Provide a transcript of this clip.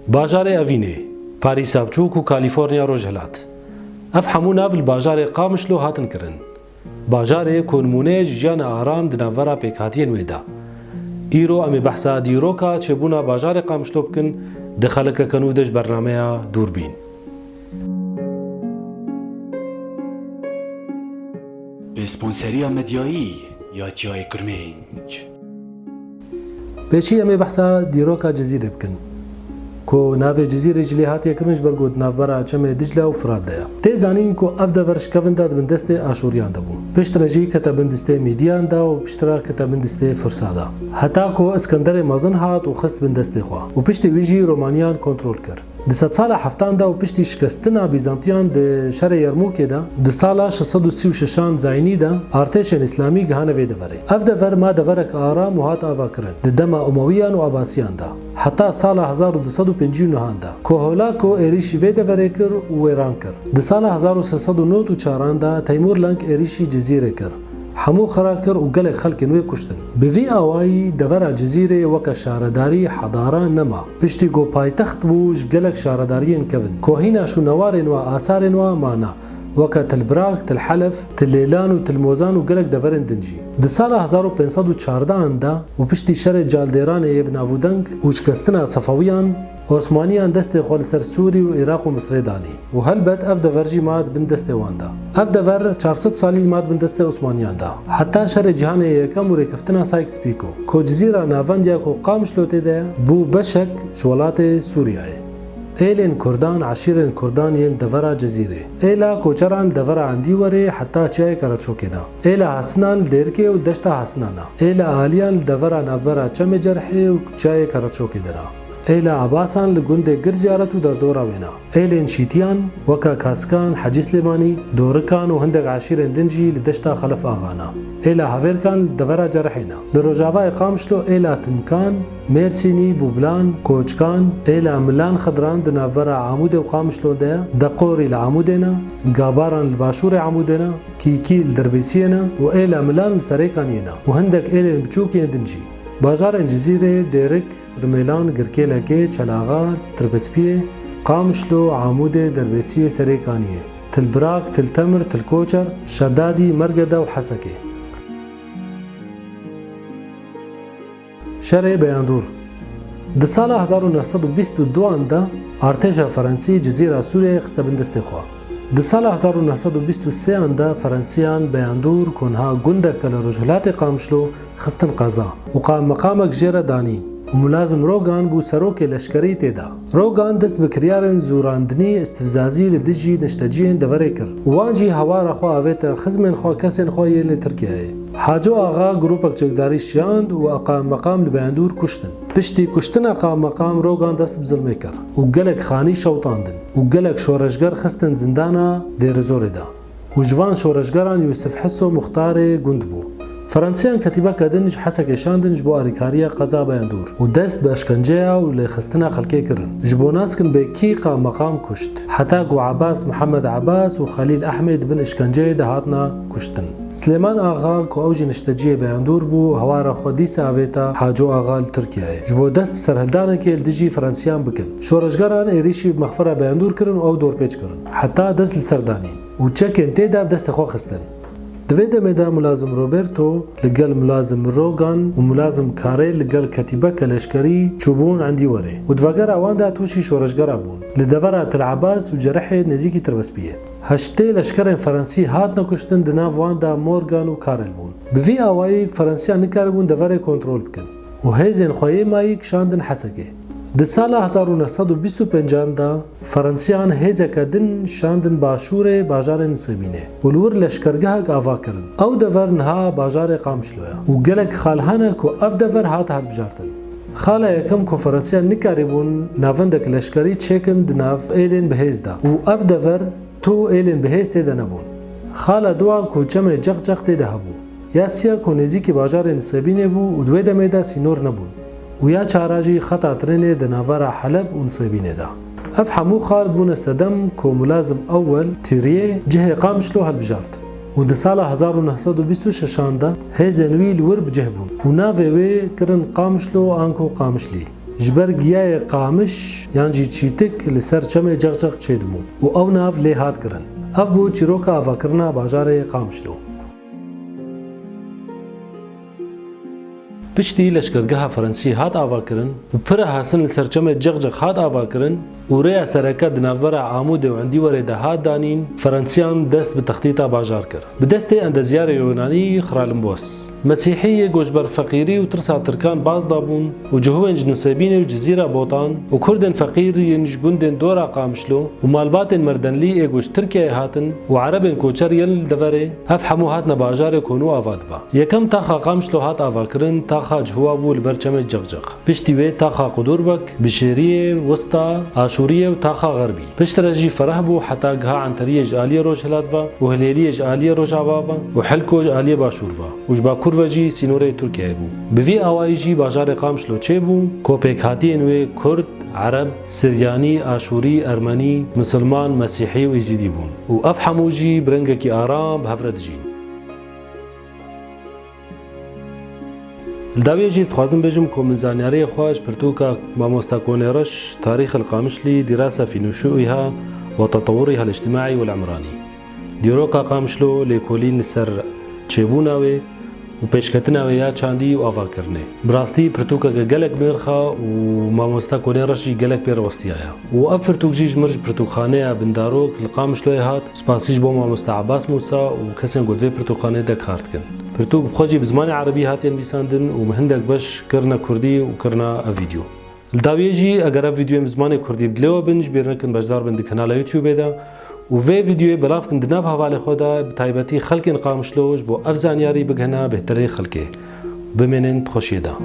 باجار أفيني باريسا بچوك و كاليفورنيا روجهلات اف همو ناو الباجار قامشلو هاتن کرن باجار كونمونه جيان آرام دنافرا پیکاتین ویدا ایرو امی بحثا دیروکا چبونا باجار قامشلو بکن دخلک کنودش برنامه دوربین به اسپانسری مدیایی یا جای گرمنج بيشي امي بحثا ديروكا جزيرة بكن كو نافي جزيرة جلي هاتي كرنج برغود ناف برا چمي دجلة و فرات دايا تي زانين كو افدا ورش كفن داد بندسته آشوريان دابو پشترا جي كتا بندسته ميديان دا و پشترا كتا بندسته فرسادا حتا كو اسكندر مازن هات و خست بندسته خوا و پشت ويجي رومانيان كنترول كر د سال هفتان دا و پشتی شکستنا بیزانتیان د شهر یرموک دا د سال 636 زاینی دا ارتش اسلامی گهانه وی دوره اف دور ما دورک آرام و هات آوا کرن د دما امویان و عباسیان دا حتی سال 1259 دا کوهولا کو ایریشی وی دوره کر و ایران کر د سال 1394 دا تیمور لنگ ایریشی جزیره کر همو خراکر و گلک خلک نوی کشتن بوی آوائی دورا جزیره وکا شارداری حضاره نما پشتی گو پایتخت بوش گلک شاردارین کون کوهینا شو نوارن و آثارن و مانا وکا تلبراک تلحلف تلیلان و تلموزان و گلک دورن دنجی د سال 1514 دا و پشتی شر جالدیران ابن افودنگ و شکستنا صفویان عثمانیان دست خول سر سوری و عراق و مصر دانی و هلبت اف دور جی ماد بن دست واندا اف دور 400 سالی ماد بن دست عثمانیان دا حتی شر جهان یکم و ریکفتنا سایکس پیکو کو جزیره ناوندیا کو قامش لوته ده بو بشک شولات سوریه ایلن کردان عشیرن کردان یل دورا جزیره ایلا کوچران دورا عندی وره حتی چای کرچو کنا ایلا حسنان دیرکه و دشتا حسنانا ایلا آلیان دورا نورا چم جرحه و چای کرچو کدرا ایلا عباسان لگند گرزیارتو در دورا وینا ایلن شیتیان وکا کاسکان حجی سلیمانی دورکان و هندق عشیرن دنجی لدشتا خلف آغانا ایلا هاویرکان دورا جرحینا لروجاوا اقامشلو ایلا تمکان مرسینی بوبلان کوچکان ایلا ملان خضران دنافرا عمود و قامشلو ده دقوری لعمودنا گاباران الباشور عمودنا کیکیل دربیسینا و ایلا ملان سریکانینا و هندق ایلن بچوکی دنجی بازار جزیره دیرک رمیلان گرکیلکه چلاغا تربسپیه قامشلو عمود دربیسیه سریکانیه تلبراک تلتمر تلکوچر شدادی مرگده و حسکه شرع بیاندور د سال 1922 دا ارتش فرانسی جزیره سوریه خسته بندست خوا د سال 1923 دا فرانسیان بیاندور کنها گنده کل رجلات قامشلو خستن قضا و قام مقامک جیره دانی و ملازم روگان بو سروک لشکری تیدا روگان دست بکریارن زوراندنی استفزازی لدجی نشتجین دوره کر وانجی هوا را خوا آویتا خزمین خوا کسین خواهی لترکیه حاجو آغا گروپک چکداری شیاند و اقام مقام لبیاندور کشتن پشتی کشتن اقام مقام روگان دست بظلمه کر و گلک خانی شوطاندن و گلک شورشگر خستن زندانا دیر زور دا و جوان شورشگران یوسف حسو مختار گند بو فرانسیان کتیبه کدنج حسک شاندنج بو اریکاریا قضا بیاندور و دست به اشکنجه و لخستنا خلقه کرن جبوناس کن به کیقا مقام کشت حتی گو عباس محمد عباس و خلیل احمد بن اشکنجه دهاتنا کشتن سلیمان آغا کو اوجی نشتجی بیاندور بو هوارا خودیس آویتا حاجو آغا ترکیه جبو دست بسرهلدانه که الدجی فرانسیان بکن شورشگران ایریشی مغفره بیاندور کرن او دور پیچ کرن حتی دست لسردانی و چکن تیدا دست خو خستن دویده میدا ملازم روبرتو لقل ملازم روغان و ملازم کاری لقل کتیبه کلشکری چوبون عندی وره و دواگر اوان دا توشی شورشگر بون لدورا تلعباس و جرح نزیکی تربسپیه هشته لشکر فرانسی هات نکشتن دناف وان دا مورگان و کارل بون بوی آوائی فرانسیان نکار بون دوره کنترول بکن و هیزین خواهی مایک شاندن حسکه د سال 1925 دا فرانسیان هیزکا دن شاندن باشور باجار نصیبینه ولور لشکرگاه آوا کرن او دور نها باجار قامشلویا و گلک خالهانه کو اف دور هات بجارتن خاله یکم کو فرانسیان نکاری بون ناوندک لشکری چکن دناف ایلین بهیز دا و اف دور تو ایلین بهیز تیده نبون خاله دوا کو چمه جغ جغ تیده هبو یاسیا کو نزیکی باجار نصیبینه بو و دوی دمیده سینور نبون ويا چاراجي خطا تريني دنافرا حلب ونصيبيني دا اف حمو خال بون صدم كو ملازم اول تيريه جه قامشلو هالبجارت و د سال 1926 دا هزنويل ور بجهبون و ناوي وي كرن قامشلو انكو قامشلي جبر گیای قامش یان جی چیتک لسر چمه جغجغ چیدبو و او ناف لی هات کرن اف بو چیروکا آواکرنا باجار قامشلو پشتی لشکرگاه فرنسی هات آواکرن و پر حسن لسر چمه جغجغ هات آواکرن و ریا سرکه دنافبر عامود و عندی ورد هات دانین فرنسیان دست به تخطیط باجار کر به دست اندزیار یونانی خرالمبوس مسیحی گوشبر فقیری و ترسا ترکان باز دابون و جهوینج نسبین و جزیره بوطان و کردن فقیر ینج گندن دورا قامشلو و مالبات مردنلی گوش ترکیه هاتن و عربن کوچر ین دفره اف حمو هاتنا باجار کونو آواد با یکم تاخا قامشلو هات آواکرن تاخا جهوا بول برچم جغجغ پشتی وی تاخا قدور بک بشیریه وسطا آشوریه و تاخا غربی پشت رجی فرح بو حتا گها عنتریج آلیه روش هلاتوا و هلیلیج آلیه روش آواوا و حلکوج آلیه باشوروا وجبا كورفجي سينوري تركيا بو بفي اوايجي باجار قامشلو تشيبو كوبيك هاتي انوي كرد عرب سرياني اشوري ارمني مسلمان مسيحي ويزيدي بون وافحموجي برنجكي ارام بهفردجي الداويجي استخوازم بجم كومنزانياري خواج برتوكا ماموستا كونيرش تاريخ القامشلي دراسة في نشوئها وتطورها الاجتماعي والعمراني ديروكا قامشلو ليكولين السر تشيبوناوي و پیشکتناوی یا چاندی و آواکرنه براستی پرتوکا گلک بنرخا و ماموستا کونیرشی گلک پیر وستیایا و اف پرتوک جیج مرج پرتوکخانه بنداروک لقامش لوی هات سپاسیج بو ماموستا عباس موسا و کسین گودوی پرتوکخانه دک هارت کن پرتوک بخوجی بزمان عربی هاتین بیساندن و مهندک بش کرنا کردی و کرنا فيديو الداویجی اگر فيديو بزمان کردی بدلو بنج بیرنکن بجدار بند کانال یوتیوب دا و في فيديو بلاف كن دناف حواله خدا بتايبتي خلق قامشلوج بو افزانياري بگهنا بهتري خلقه بمنن تخوشيدا